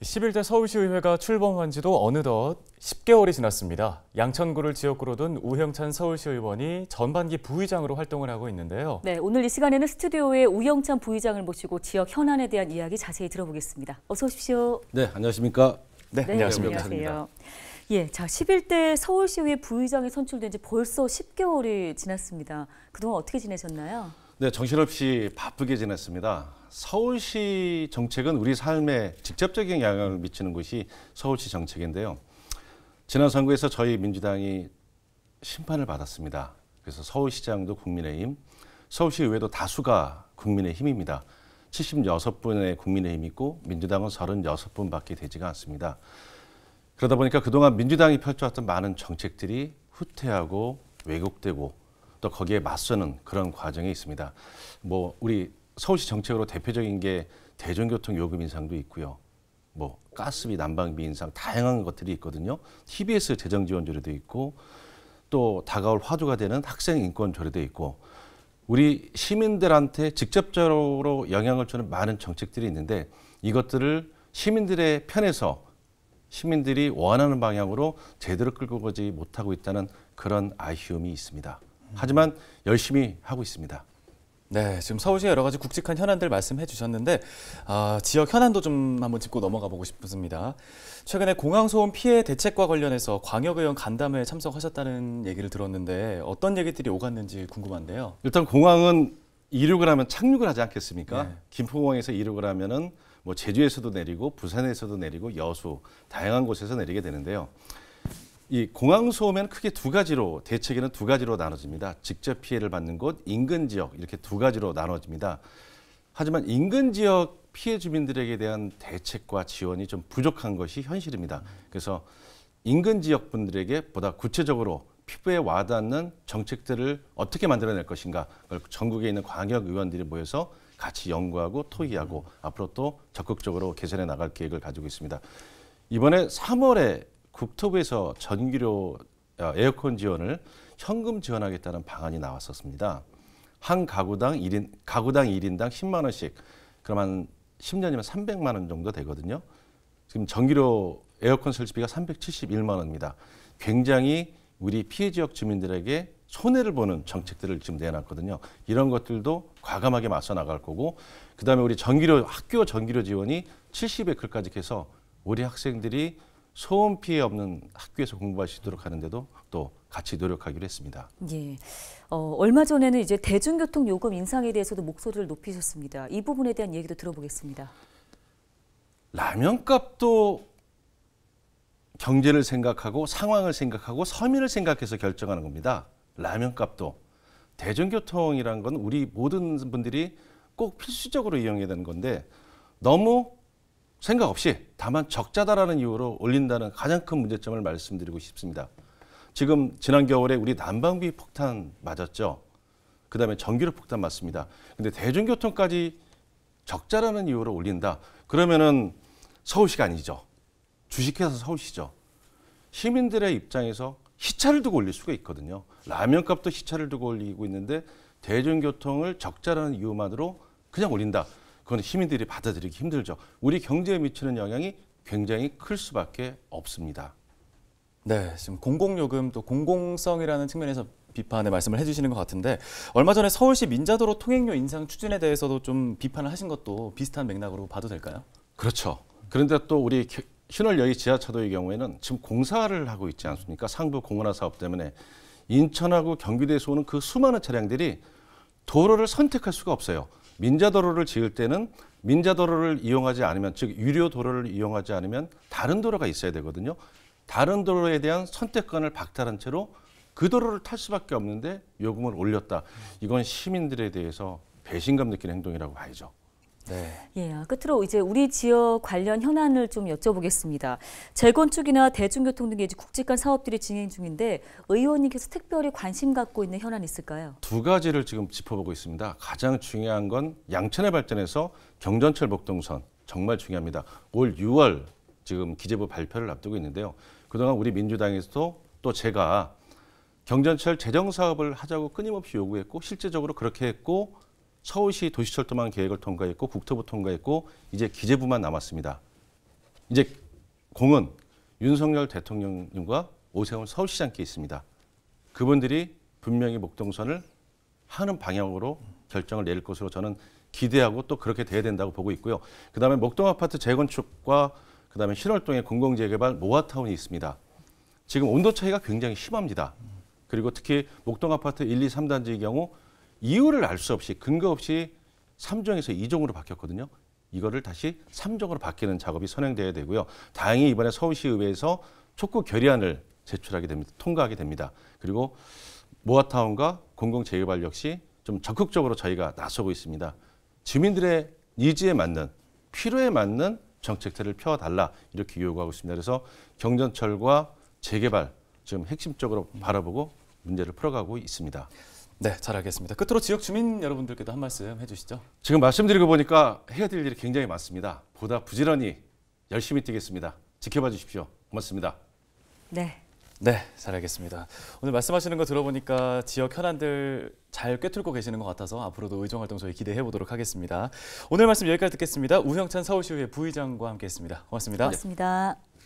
11대 서울시의회가 출범한 지도 어느덧 10개월이 지났습니다. 양천구를 지역구로 둔 우형찬 서울시의원이 전반기 부의장으로 활동을 하고 있는데요. 네, 오늘 이 시간에는 스튜디오에 우형찬 부의장을 모시고 지역 현안에 대한 이야기 자세히 들어보겠습니다. 어서 오십시오. 네, 안녕하십니까? 네, 안녕하십니까? 안녕하세요. 예, 자, 11대 서울시의회 부의장이 선출된 지 벌써 10개월이 지났습니다. 그동안 어떻게 지내셨나요? 네, 정신없이 바쁘게 지냈습니다. 서울시 정책은 우리 삶에 직접적인 영향을 미치는 곳이 서울시 정책인데요. 지난 선거에서 저희 민주당이 심판을 받았습니다. 그래서 서울시장도 국민의힘, 서울시의회도 다수가 국민의힘입니다. 76분의 국민의힘이 있고 민주당은 36분밖에 되지가 않습니다. 그러다 보니까 그동안 민주당이 펼쳐왔던 많은 정책들이 후퇴하고 왜곡되고 또 거기에 맞서는 그런 과정이 있습니다. 뭐 우리 서울시 정책으로 대표적인 게 대중교통 요금 인상도 있고요. 뭐 가스비, 난방비 인상 다양한 것들이 있거든요. TBS 재정 지원 조례도 있고 또 다가올 화두가 되는 학생 인권 조례도 있고 우리 시민들한테 직접적으로 영향을 주는 많은 정책들이 있는데 이것들을 시민들의 편에서 시민들이 원하는 방향으로 제대로 끌고 가지 못하고 있다는 그런 아쉬움이 있습니다. 하지만 열심히 하고 있습니다. 네, 지금 서울시의 여러 가지 굵직한 현안들 말씀해 주셨는데 지역 현안도 좀 한번 짚고 넘어가 보고 싶습니다. 최근에 공항소음 피해 대책과 관련해서 광역의원 간담회에 참석하셨다는 얘기를 들었는데 어떤 얘기들이 오갔는지 궁금한데요. 일단 공항은 이륙을 하면 착륙을 하지 않겠습니까? 네. 김포공항에서 이륙을 하면은 뭐 제주에서도 내리고 부산에서도 내리고 여수 다양한 곳에서 내리게 되는데요. 이 공항 소음에는 크게 두 가지로 대책에는 두 가지로 나눠집니다. 직접 피해를 받는 곳, 인근 지역 이렇게 두 가지로 나눠집니다. 하지만 인근 지역 피해 주민들에게 대한 대책과 지원이 좀 부족한 것이 현실입니다. 그래서 인근 지역 분들에게 보다 구체적으로 피부에 와닿는 정책들을 어떻게 만들어낼 것인가 그걸 전국에 있는 광역 의원들이 모여서 같이 연구하고 토의하고 앞으로 또 적극적으로 개선해 나갈 계획을 가지고 있습니다. 이번에 3월에 국토부에서 전기료 에어컨 지원을 현금 지원하겠다는 방안이 나왔었습니다. 한 가구당 1인당 10만 원씩 그러면 10년이면 300만 원 정도 되거든요. 지금 전기료 에어컨 설치비가 371만 원입니다. 굉장히 우리 피해 지역 주민들에게 손해를 보는 정책들을 지금 내놨거든요. 이런 것들도 과감하게 맞서 나갈 거고 그다음에 우리 학교 전기료 지원이 70에크까지 해서 우리 학생들이 소음 피해 없는 학교에서 공부할 수 있도록 하는데도 또 같이 노력하기로 했습니다. 예, 얼마 전에는 이제 대중교통 요금 인상에 대해서도 목소리를 높이셨습니다. 이 부분에 대한 얘기도 들어보겠습니다. 라면값도 경제를 생각하고 상황을 생각하고 서민을 생각해서 결정하는 겁니다. 라면값도 대중교통이란 건 우리 모든 분들이 꼭 필수적으로 이용해야 되는 건데 너무 생각 없이 다만 적자다라는 이유로 올린다는 가장 큰 문제점을 말씀드리고 싶습니다. 지금 지난 겨울에 우리 난방비 폭탄 맞았죠. 그다음에 전기료 폭탄 맞습니다. 근데 대중교통까지 적자라는 이유로 올린다. 그러면은 서울시가 아니죠. 주식회사 서울시죠. 시민들의 입장에서 시차를 두고 올릴 수가 있거든요. 라면값도 시차를 두고 올리고 있는데 대중교통을 적자라는 이유만으로 그냥 올린다. 그건 시민들이 받아들이기 힘들죠. 우리 경제에 미치는 영향이 굉장히 클 수밖에 없습니다. 네, 지금 공공요금 또 공공성이라는 측면에서 비판의 말씀을 해주시는 것 같은데 얼마 전에 서울시 민자도로 통행료 인상 추진에 대해서도 좀 비판을 하신 것도 비슷한 맥락으로 봐도 될까요? 그렇죠. 그런데 또 우리 신월여의 지하차도의 경우에는 지금 공사를 하고 있지 않습니까? 상부 공원화 사업 때문에 인천하고 경기도에서 오는 그 수많은 차량들이 도로를 선택할 수가 없어요. 민자도로를 지을 때는 민자도로를 이용하지 않으면 즉 유료 도로를 이용하지 않으면 다른 도로가 있어야 되거든요. 다른 도로에 대한 선택권을 박탈한 채로 그 도로를 탈 수밖에 없는데 요금을 올렸다. 이건 시민들에 대해서 배신감 느끼는 행동이라고 봐야죠. 네. 예, 끝으로 이제 우리 지역 관련 현안을 좀 여쭤보겠습니다. 재건축이나 대중교통 등의 굵직한 사업들이 진행 중인데 의원님께서 특별히 관심 갖고 있는 현안이 있을까요? 두 가지를 지금 짚어보고 있습니다. 가장 중요한 건 양천의 발전에서 경전철 목동선 정말 중요합니다. 올 6월 지금 기재부 발표를 앞두고 있는데요. 그동안 우리 민주당에서도 또 제가 경전철 재정 사업을 하자고 끊임없이 요구했고 실제적으로 그렇게 했고 서울시 도시철도망 계획을 통과했고 국토부 통과했고 이제 기재부만 남았습니다. 이제 공은 윤석열 대통령님과 오세훈 서울시장께 있습니다. 그분들이 분명히 목동선을 하는 방향으로 결정을 내릴 것으로 저는 기대하고 또 그렇게 돼야 된다고 보고 있고요. 그다음에 목동 아파트 재건축과 그다음에 신월동의 공공재개발 모아타운이 있습니다. 지금 온도 차이가 굉장히 심합니다. 그리고 특히 목동 아파트 1, 2, 3단지의 경우 이유를 알 수 없이 근거 없이 3종에서 2종으로 바뀌었거든요. 이거를 다시 3종으로 바뀌는 작업이 선행돼야 되고요. 다행히 이번에 서울시의회에서 촉구 결의안을 제출하게 됩니다. 통과하게 됩니다. 그리고 모아타운과 공공재개발 역시 좀 적극적으로 저희가 나서고 있습니다. 주민들의 니즈에 맞는 필요에 맞는 정책들을 펴달라 이렇게 요구하고 있습니다. 그래서 경전철과 재개발 지금 핵심적으로 바라보고 문제를 풀어가고 있습니다. 네, 잘 알겠습니다. 끝으로 지역 주민 여러분들께도 한 말씀 해주시죠. 지금 말씀드리고 보니까 해야 될 일이 굉장히 많습니다. 보다 부지런히 열심히 뛰겠습니다. 지켜봐 주십시오. 고맙습니다. 네. 네, 잘 알겠습니다. 오늘 말씀하시는 거 들어보니까 지역 현안들 잘 꿰뚫고 계시는 것 같아서 앞으로도 의정활동 저희 기대해 보도록 하겠습니다. 오늘 말씀 여기까지 듣겠습니다. 우형찬 서울시의회 부의장과 함께했습니다. 고맙습니다. 고맙습니다.